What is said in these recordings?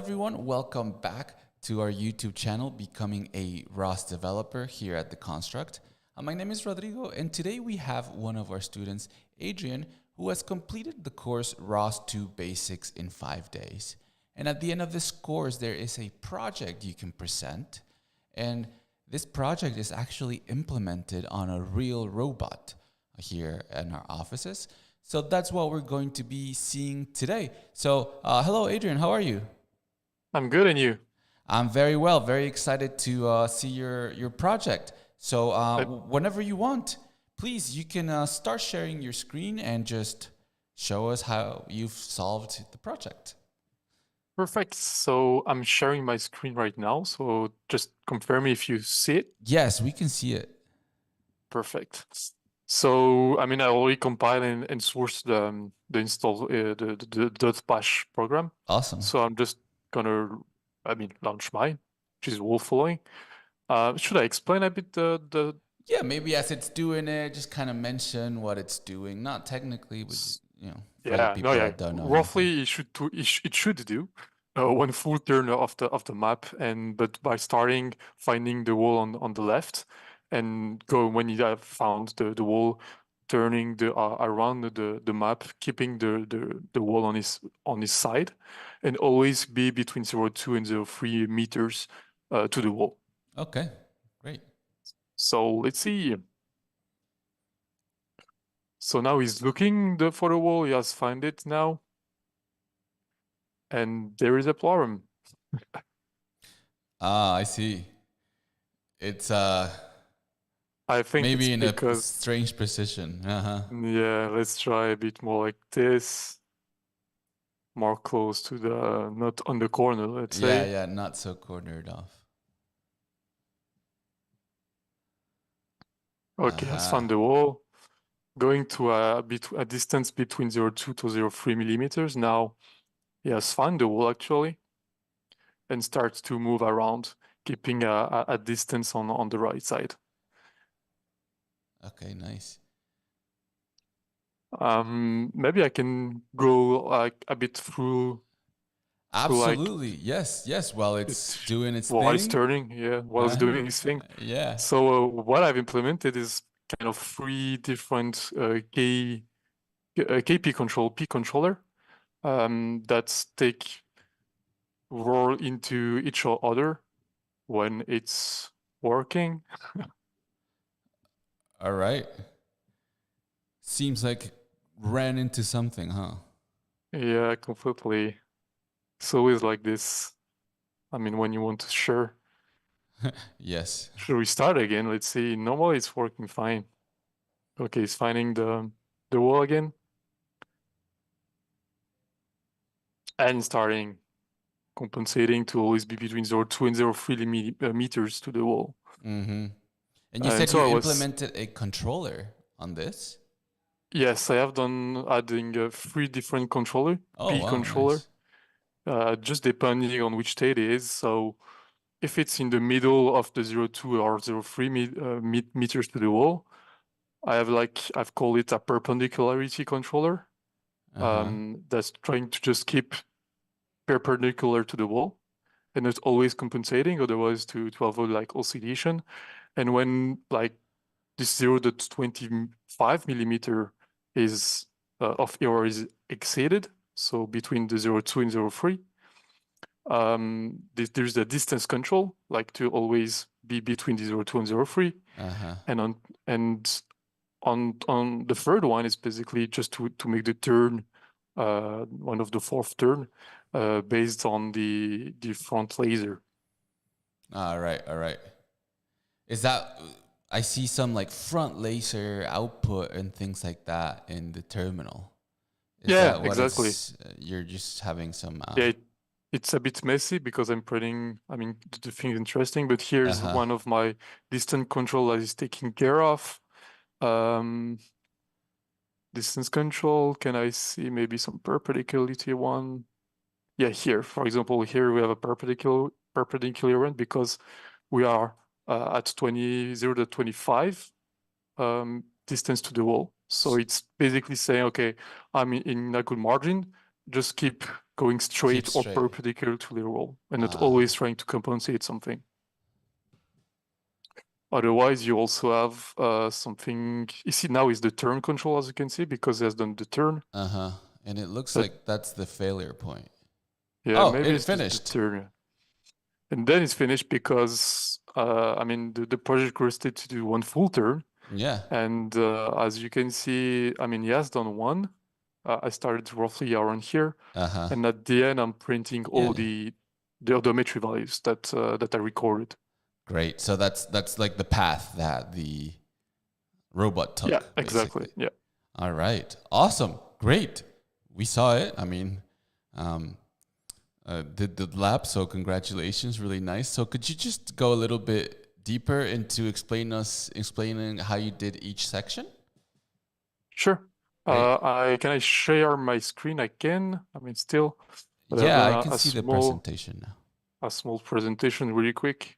everyone, welcome back to our YouTube channel, Becoming a ROS Developer here at The Construct. My name is Rodrigo, and today we have one of our students, Adrien, who has completed the course ROS Basics in 5 days. And at the end of this course, there is a project you can present, and this project is actually implemented on a real robot here in our offices. So that's what we're going to be seeing today. So hello, Adrien, how are you? I'm good, and you? I'm very well, very excited to see your project. So whenever you want, please, you can start sharing your screen and just show us how you've solved the project. Perfect. So I'm sharing my screen right now. So just confirm if you see it. Yes, we can see it. Perfect. So I already compiled and sourced the install the .bash program. Awesome. So I'm just gonna launch mine, which is wall following. Should I explain a bit the? Yeah, maybe as it's doing it, just kind of mention what it's doing. Not technically, but for the people that don't know. Roughly, it should do one full turn of the map, but by finding the wall on the left, and go when you have found the wall, turning around the map, keeping the wall on his side, and always be between 0.2 and 0.3 meters to the wall. Okay, great. So let's see. So now he's looking for the wall. He has found it now. And there is a problem. I see. It's I think maybe it's in because, a strange position. yeah, let's try a bit more like this. More close to not on the corner, let's say. Yeah, not so cornered off. Okay, has found the wall. Going to a distance between 0.2 to 0.3 millimeters. Now he has found the wall actually, and starts to move around, keeping a distance on the right side. Okay, nice. Maybe I can go like a bit through. Absolutely, yes. While it's doing its while thing. it's turning, yeah, while it's doing its thing. Yeah. So what I've implemented is kind of 3 different KP P controller that take role into each other when it's working. All right. Seems like ran into something, huh? Yeah, completely. It's always like this. When you want to share. Yes. Should we start again? Let's see. Normally it's working fine. Okay, it's finding the wall again. And starting compensating to always be between 0.2 and 0.3 meters to the wall. Mm-hmm. And you said you implemented a controller on this? Yes, I have done adding 3 different controller, P controller, nice. just depending on which state it is. So if it's in the middle of the 0.2 or 0.3 meters to the wall, I've called it a perpendicularity controller. That's trying to just keep perpendicular to the wall, and it's always compensating, otherwise to avoid like oscillation. And when like this 0.25 millimeter is of error is exceeded, so between the 0.2 and 0.3, there's the distance control, like to always be between the 0.2 and 0.3. And on the third one is basically just to make the turn, one of the 4th turn, based on the front laser. All right. Is that, I see some like front laser output and things like that in the terminal. Is that what exactly. You're just having some. Yeah, it's a bit messy because I'm putting. The thing is interesting, but here's one of my distant control that is taking care of. Distance control. Can I see maybe some perpendicularity one? Yeah, here, for example, here we have a perpendicular one because we are at 0.25 distance to the wall. So it's basically saying, okay, I'm in a good margin, just keep going straight or straight. perpendicular to the roll, and not always trying to compensate something. Otherwise, you also have something. You see, now is the turn control, as you can see, because it has done the turn. And it looks But like that's the failure point. yeah, Oh, maybe it it's the finished. turn. And then it's finished because, I mean, the project requested to do one full turn. Yeah. And as you can see, I mean, he has done one. I started roughly around here. And at the end, I'm printing all the odometry values that I recorded. Great. So that's like the path that the robot took. Yeah, exactly. Basically. Yeah. All right. Awesome. Great. We saw it. I mean, did the lab. So congratulations. Really nice. So could you just go a little bit deeper into explaining how you did each section? Sure. Great. Can I share my screen again? I mean, still, but I've Yeah, I done can a see the small presentation now. presentation really quick.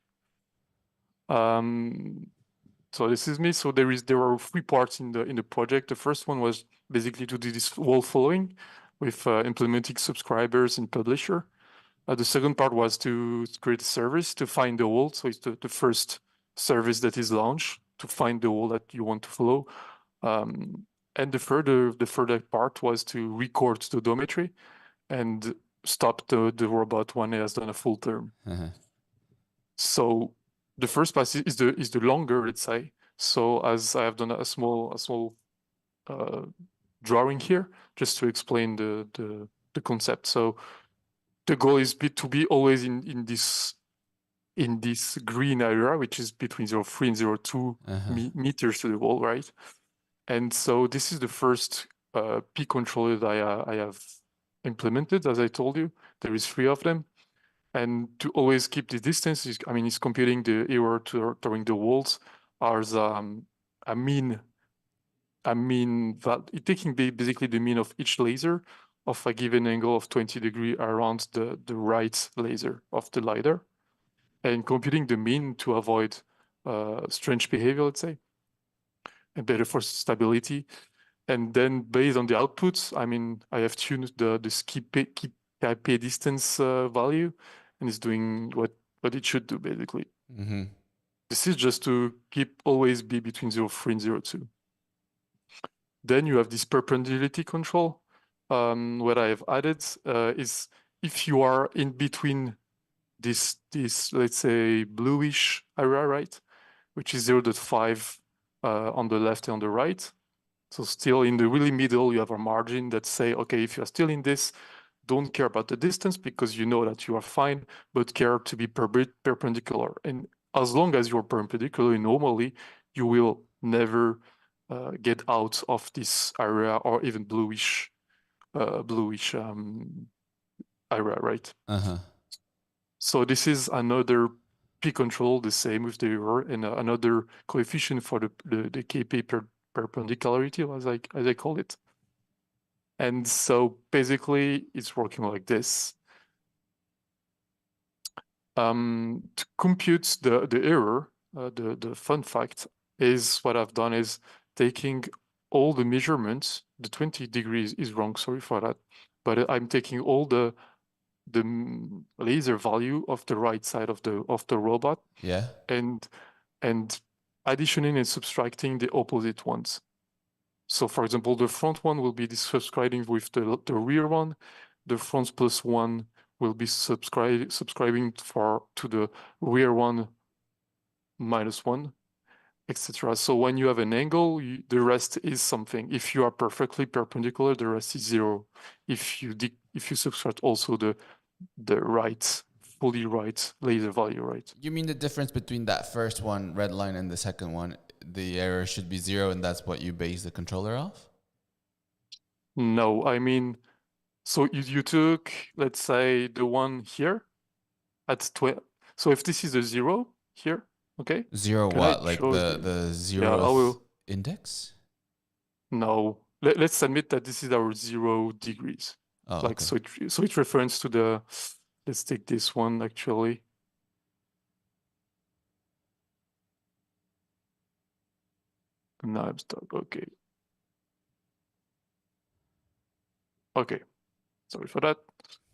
So this is me. So there are three parts in the project. The first one was basically to do this wall following with implementing subscribers and publisher. The second part was to create a service to find the wall. So it's the first service that is launched to find the wall that you want to follow. And the further part was to record the odometry and stop the robot when it has done a full term. So the first part is the longer, let's say. So as I have done a small drawing here, just to explain the concept. So the goal is to be always in this green area, which is between 0.3 and 0.2 meters to the wall, right? And so this is the first P controller that I have implemented. As I told you, there is three of them. And to always keep the distance, I mean, it's computing the error toward the walls as a mean, taking basically the mean of each laser of a given angle of 20 degrees around the right laser of the LiDAR, and computing the mean to avoid strange behavior, let's say, and better for stability. And then based on the outputs, I mean, I have tuned the keep pay distance value, and it's doing what it should do, basically. This is just to keep always be between 0.3 and 0.2. Then you have this perpendicularity control. What I have added is if you are in between this let's say bluish area, right, which is 0.5 on the left and on the right. So still in the really middle, you have a margin that say, okay, if you're still in this, don't care about the distance because you know that you are fine, but care to be perpendicular. And as long as you're perpendicular normally, you will never get out of this area or even bluish area, right? So this is another P control, the same with the error, and another coefficient for the KP perpendicularity, as I call it. And so basically, it's working like this. To compute the error, the fun fact is what I've done is taking all the measurements. The 20 degrees is wrong, sorry for that. But I'm taking all the laser value of the right side of the robot. Yeah. And additioning and subtracting the opposite ones. So for example, the front one will be subscribing with the rear one. The front plus one will be subscribing to the rear one minus one, etc. So when you have an angle, the rest is something. If you are perfectly perpendicular, the rest is zero. If you subtract also the right, fully right laser value, right? You mean the difference between that first one, red line, and the second one, the error should be zero, and that's what you base the controller off? No, I mean, so you took, let's say, the one here at 12. So if this is a zero here, okay? Zero Can I what? Like show you? the Yeah, I zeroth will. index? No, let's admit that this is our 0 degrees. Oh, Like, okay. so it refers to the, let's take this one actually. Now I'm stuck, okay. Okay. Sorry for that.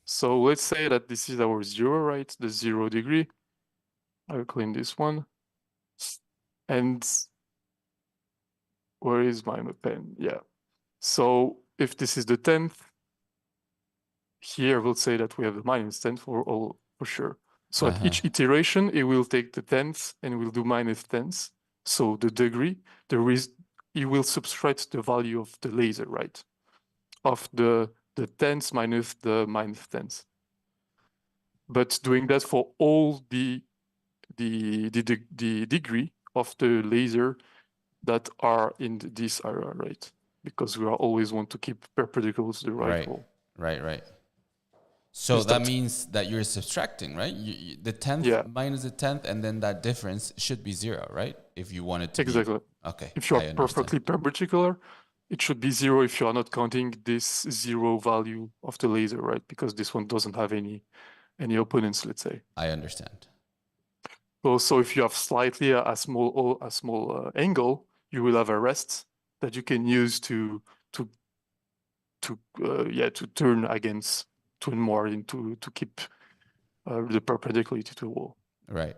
So let's say that this is our 0, right? The 0 degree. I'll clean this one. And where is my pen? Yeah. So if this is the 10th, here we'll say that we have the -10 for sure. So at each iteration, it will take the 10th and will do -10ths. So the degree, it will subtract the value of the laser, right? Of the tenths minus the -10ths. But doing that for all the degree of the laser that are in this area, right? Because we always want to keep perpendicular to the right wall. Right. So that means that you're subtracting, right? The 10th minus the 10th, and then that difference should be 0, right? If you want it to be. Okay. If you are perfectly perpendicular, it should be 0 if you are not counting this 0 value of the laser, right? Because this one doesn't have any opponents, let's say. I understand. So if you have slightly a small angle, you will have a rest that you can use to turn against, turn more into to keep the perpendicularity to the wall. Right.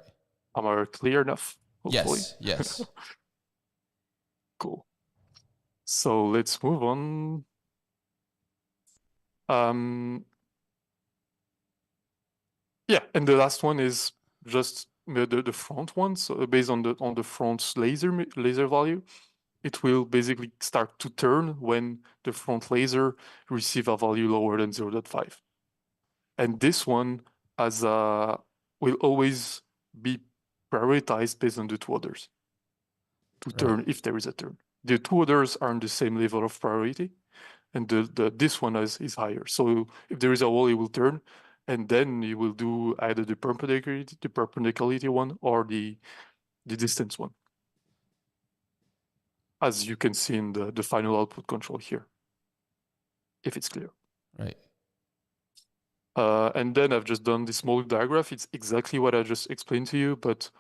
Am I clear enough? Hopefully. Yes. Cool. So let's move on. Yeah, and the last one is just the front one. So based on the front laser value, it will basically start to turn when the front laser receive a value lower than 0.5. And this one will always be prioritized based on the two others to turn if there is a turn. The two others are on the same level of priority, and this one is higher. So if there is a wall, it will turn, and then you will do either the perpendicularity one or the distance one, as you can see in the final output control here, if it's clear. Right. And then I've just done this small diagram. It's exactly what I just explained to you, but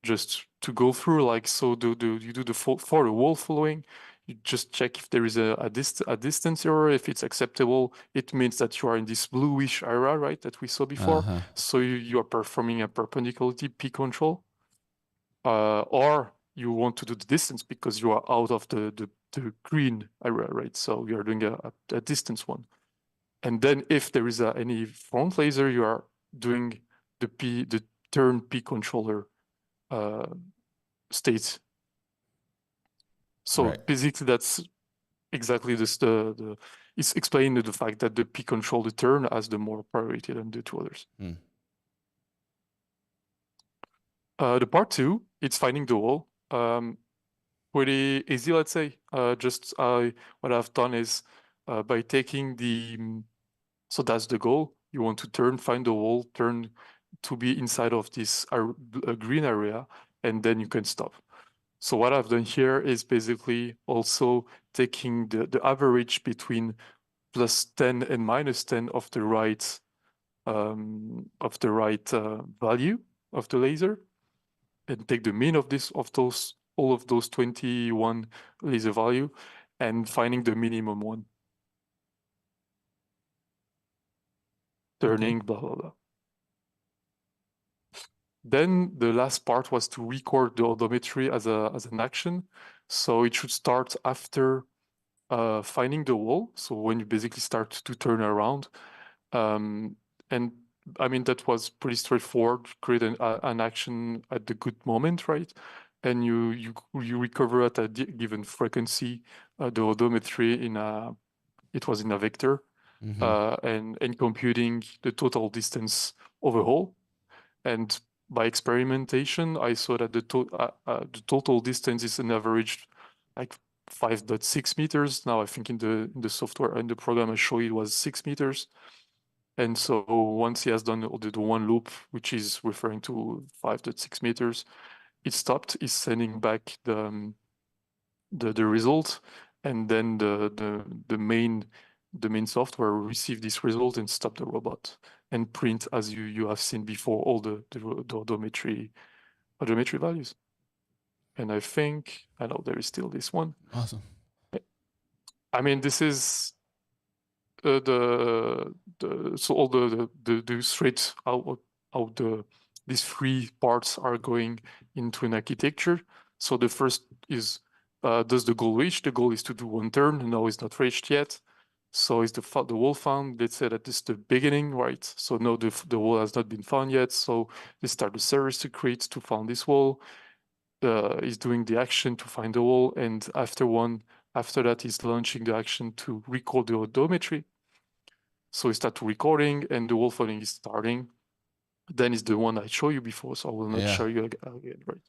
just to go through, like, so you do for the wall following, you just check if there is a distance error. If it's acceptable, it means that you are in this bluish area, right, that we saw before. So you are performing a perpendicularity P control, or you want to do the distance because you are out of the green area, right? So you are doing a distance one. And then if there is any front laser, you are doing the turn P controller state. So basically, that's exactly this. It's explaining the fact that the P control the turn has the more priority than the two others. The part 2, it's finding the wall. Pretty easy, let's say. What I've done is by taking so that's the goal. You want to find the wall, turn to be inside of this green area, and then you can stop. So what I've done here is basically also taking the average between +10 and -10 of the right value of the laser, and take the mean of all of those 21 laser value, and finding the minimum one. Turning, blah, blah, blah. Then the last part was to record the odometry as an action. So it should start after finding the wall. So when you basically start to turn around. And I mean, that was pretty straightforward. Create an action at the good moment, right? And you recover at a given frequency the odometry it was in a vector, and computing the total distance overall. And by experimentation, I saw that the total distance is an average like 5.6 meters. Now I think in the software and the program I showed it was 6 meters. And so once he has done the one loop, which is referring to 5.6 meters, it stopped. It's sending back the result, and then the main software will receive this result and stop the robot and print, as you have seen before, all the odometry values. And I know there is still this one. Awesome. I mean, this is so all the straight out these three parts are going into an architecture. So the first is does the goal reach? The goal is to do one turn. No, it's not reached yet. So is the wall found? Let's say that this is the beginning, right? So no, the wall has not been found yet. So they start the service to create to find this wall. Is doing the action to find the wall, and after that is launching the action to record the odometry. So we start recording, and the wall following is starting. Then is the one I showed you before, so I will not show you again, right?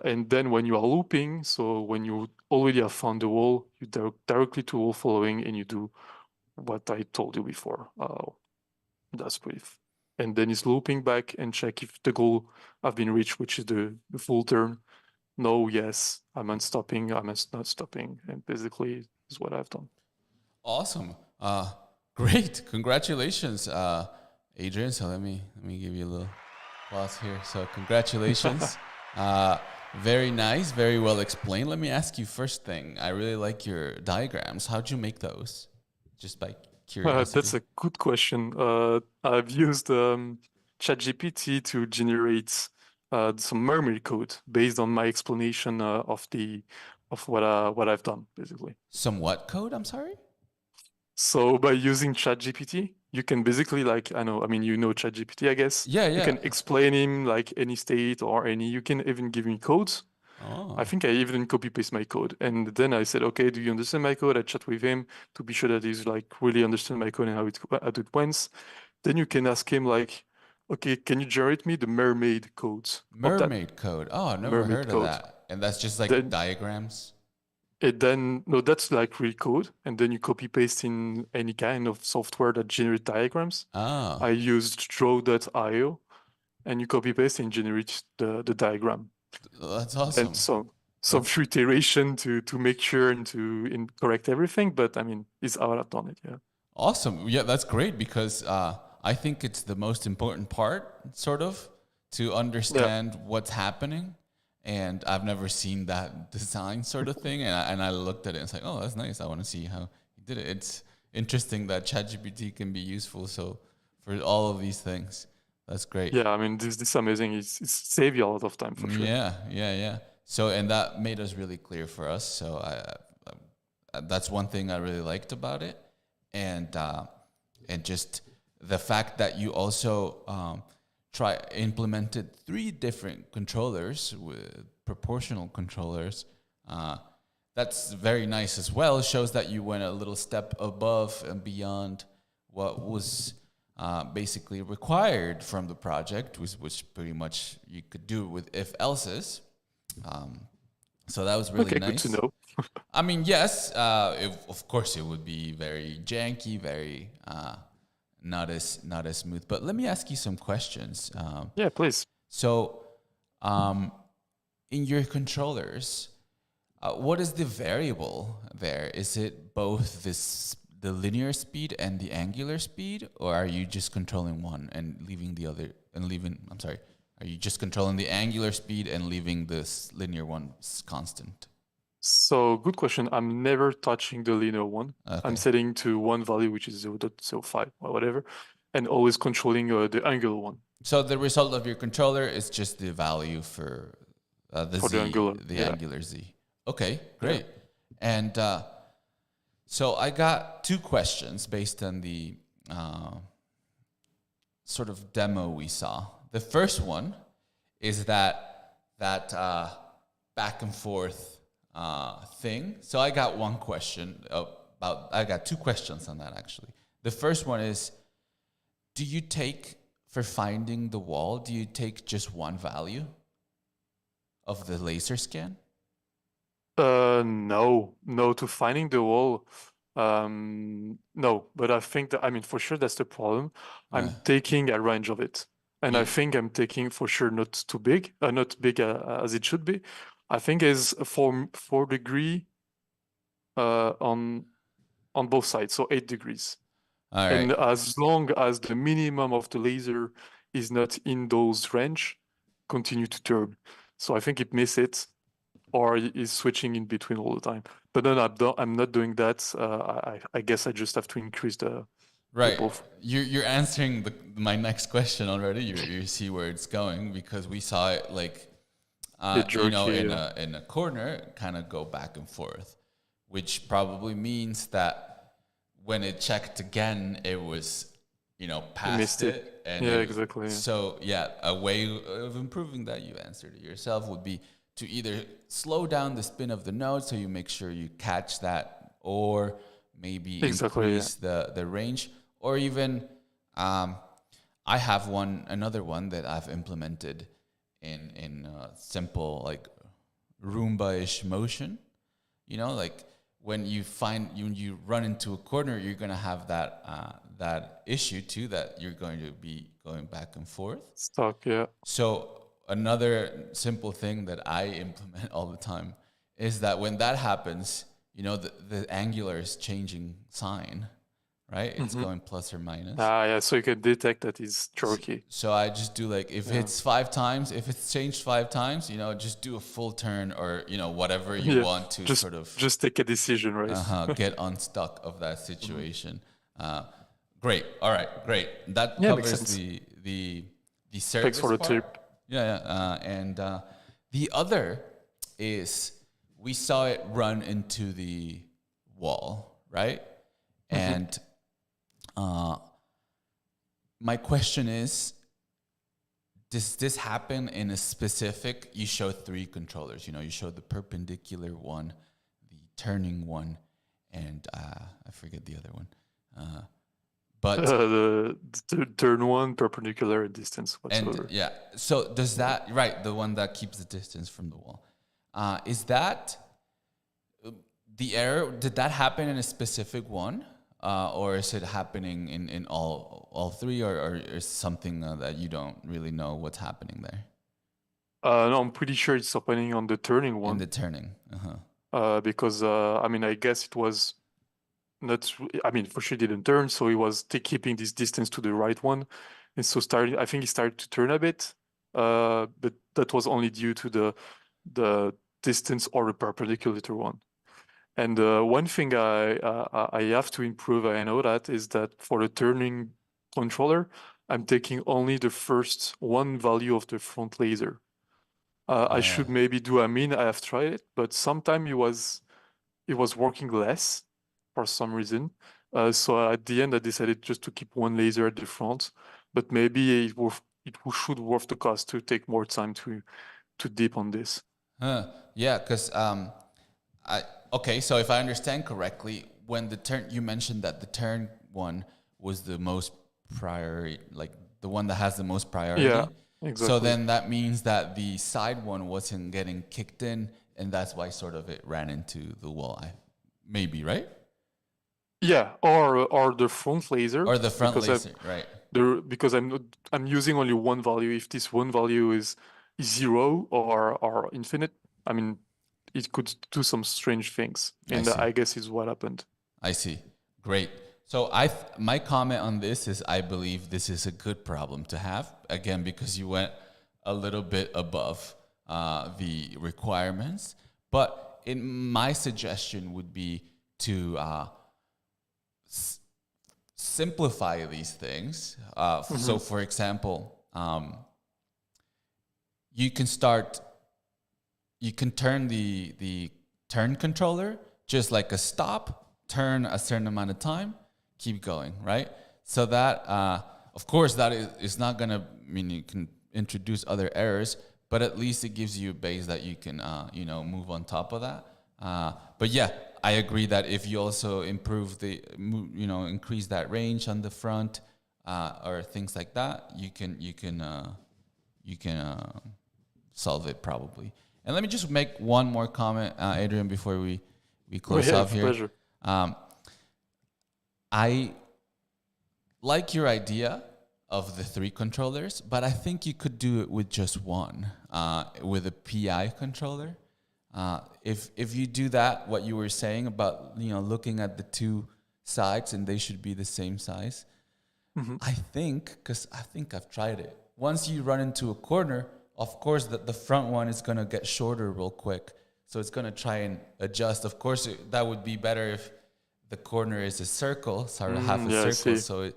And then when you are looping, so when you already have found the wall, you directly to wall following, and you do what I told you before. That's brief. And then it's looping back and check if the goal have been reached, which is the full turn. No, yes, I'm not stopping, and basically is what I've done. Awesome. Great. Congratulations, Adrien. So let me give you a little applause here. So congratulations. Very nice, very well explained. Let me ask you first thing. I really like your diagrams. How'd you make those? Just by curiosity. That's a good question. I've used ChatGPT to generate some mermaid code based on my explanation of what I've done, basically. Some what code? I'm sorry. So by using ChatGPT, you can basically you know ChatGPT, I guess. Yeah. You can explain him like any state or you can even give me codes. Oh. I think I even copy paste my code. And then I said, okay, do you understand my code? I chat with him to be sure that he's like really understand my code and how it went. Then you can ask him like, okay, can you generate me the mermaid codes? Mermaid code. Oh, I've never heard of that. And that's just like diagrams? No, that's like real code. And then you copy paste in any kind of software that generate diagrams. Oh. I used draw.io and you copy paste and generate the diagram. That's awesome. And some few iteration to make sure and to correct everything. But I mean, it's how I've done it. Yeah. Awesome. Yeah, that's great because I think it's the most important part, sort of, to understand what's happening. And I've never seen that design sort of thing. And I looked at it and it's like, oh, that's nice. I want to see how he did it. It's interesting that ChatGPT can be useful for all of these things. That's great. Yeah, I mean, this is amazing. It's saved you a lot of time for sure. Yeah. So, and that made us really clear for us. So that's one thing I really liked about it. And just the fact that you also implemented 3 different controllers with proportional controllers. That's very nice as well. It shows that you went a little step above and beyond what was basically required from the project, which pretty much you could do with if-elses. So that was really nice. Good to know. I mean, yes, of course it would be very janky, very not as smooth. But let me ask you some questions. Yeah, please. So, in your controllers, what is the variable there? Is it both the linear speed and the angular speed, or are you just controlling one and leaving the other? Are you just controlling the angular speed and leaving this linear one constant? So good question. I'm never touching the linear one. Okay. I'm setting to one value, which is 0.05 or whatever, and always controlling the angular one. So the result of your controller is just the value for the angular Z. Okay, great. Yeah. And so I got 2 questions based on the sort of demo we saw. The first one is that back and forth thing. So I got 1 question I got 2 questions on that actually. The first one is, do you take, for finding the wall, do you take just one value of the laser scan? No, to finding the wall. No, but I think that, I mean, for sure that's the problem. I'm taking a range of it. And I think I'm taking for sure not too big, not big as it should be. I think is 4 degree on both sides, so 8 degrees. All right. And as long as the minimum of the laser is not in those range, continue to turn. So I think it miss it. or is switching in between all the time. But then I'm not doing that. I guess I just have to increase the Right. both. You're answering my next question already. You see where it's going because we saw it like The you know, jerky. in a corner, kind of go back and forth, which probably means that when it checked again, it was, you know, past missed it. it, and Yeah, exactly. Yeah. so yeah, a way of improving that, you answered it yourself, would be to either slow down the spin of the node so you make sure you catch that, or maybe Exactly. increase the range, or even I have another one that I've implemented in simple like Roomba-ish motion. You know, like when you run into a corner, you're gonna have that issue too, that you're going to be going back and forth. Stuck. Yeah. So another simple thing that I implement all the time is that when that happens, you know, the angular is changing sign, right? It's going plus or minus. Yeah. So you can detect that it's jerky. So I just do like, if it's 5 times, if it's changed 5 times, you know, just do a full turn, or, you know, whatever you want to just sort of just take a decision, right? get unstuck of that situation. Great. All right. Great. That Yeah, makes covers sense. the service Thanks for the part. tip. Yeah. And the other is, we saw it run into the wall, right? And my question is, does this happen in a specific, you showed 3 controllers, you know, you showed the perpendicular one, the turning one, and I forget the other one. But The turn one, perpendicular, distance whatsoever. and yeah, so does that, right, the one that keeps the distance from the wall, is that the error? Did that happen in a specific one, or is it happening in all 3, or is something that you don't really know what's happening there No, I'm pretty sure it's happening on the turning in one. the turning? Because I mean, I guess it was not. I mean, for sure it didn't turn, so he was keeping this distance to the right one, and so I think he started to turn a bit. But that was only due to the distance or the perpendicular one. And one thing I have to improve, I know that, is that for the turning controller, I'm taking only the first one value of the front laser. I should maybe do a min. I have tried it, but sometime it was working less for some reason. So at the end, I decided just to keep one laser at the front, but maybe it should worth the cost to take more time to deep on this. Yeah, because okay, so if I understand correctly, when the turn, you mentioned that the turn one was the most priority, like the one that has the most priority. Yeah, So exactly. then that means that the side one wasn't getting kicked in, and that's why sort of it ran into the wall. Maybe, right? Yeah, or the front laser, Or the front because laser, right? because I'm using only one value. If this one value is 0 or infinite, I mean, it could do some strange things, and see. I guess is what happened. I see. Great. So my comment on this is, I believe this is a good problem to have, again, because you went a little bit above the requirements. But my suggestion would be to simplify these things. So, for example, you can turn the turn controller just like a stop, turn a certain amount of time, keep going, right? So that, of course, that is not going to mean you can introduce other errors, but at least it gives you a base that you can, move on top of that. But yeah, I agree that if you also improve increase that range on the front, or things like that, you can solve it probably. And let me just make one more comment, Adrien, before we close off here. Pleasure. I like your idea of the 3 controllers, but I think you could do it with just one, with a PI controller. If you do that, what you were saying about looking at the 2 sides and they should be the same size, I think, because I think I've tried it. Once you run into a corner, of course, the front one is gonna get shorter real quick. So it's going to try and adjust. Of course, that would be better if the corner is a circle, sort of half a Yeah, I circle, see. so it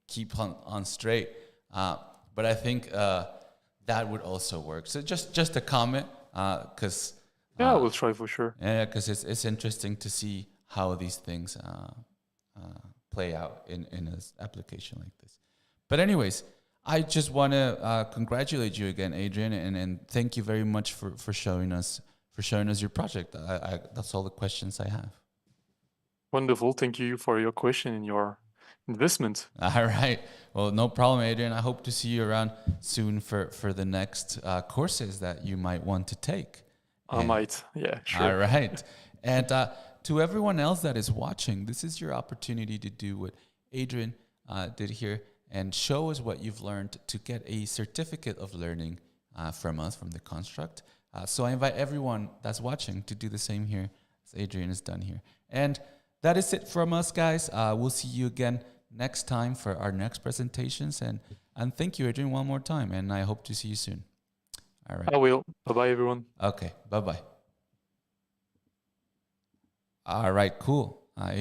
keep on straight. But I think that would also work. So just a comment, because Yeah, I will try for sure. yeah, because it's interesting to see how these things play out in an application like this. But anyways, I just want to congratulate you again, Adrien, and thank you very much for showing us your project. That's all the questions I have. Wonderful. Thank you for your question and your investment. All right. Well, no problem, Adrien. I hope to see you around soon for the next courses that you might want to take. I might. Yeah, sure. All right. And to everyone else that is watching, this is your opportunity to do what Adrien did here and show us what you've learned to get a certificate of learning from us, from the construct. So I invite everyone that's watching to do the same here as Adrien has done here. And that is it from us, guys. We'll see you again next time for our next presentations. And thank you, Adrien, one more time. And I hope to see you soon. All right. I will. Bye-bye, everyone. Okay. Bye-bye. All right. Cool. Adrien.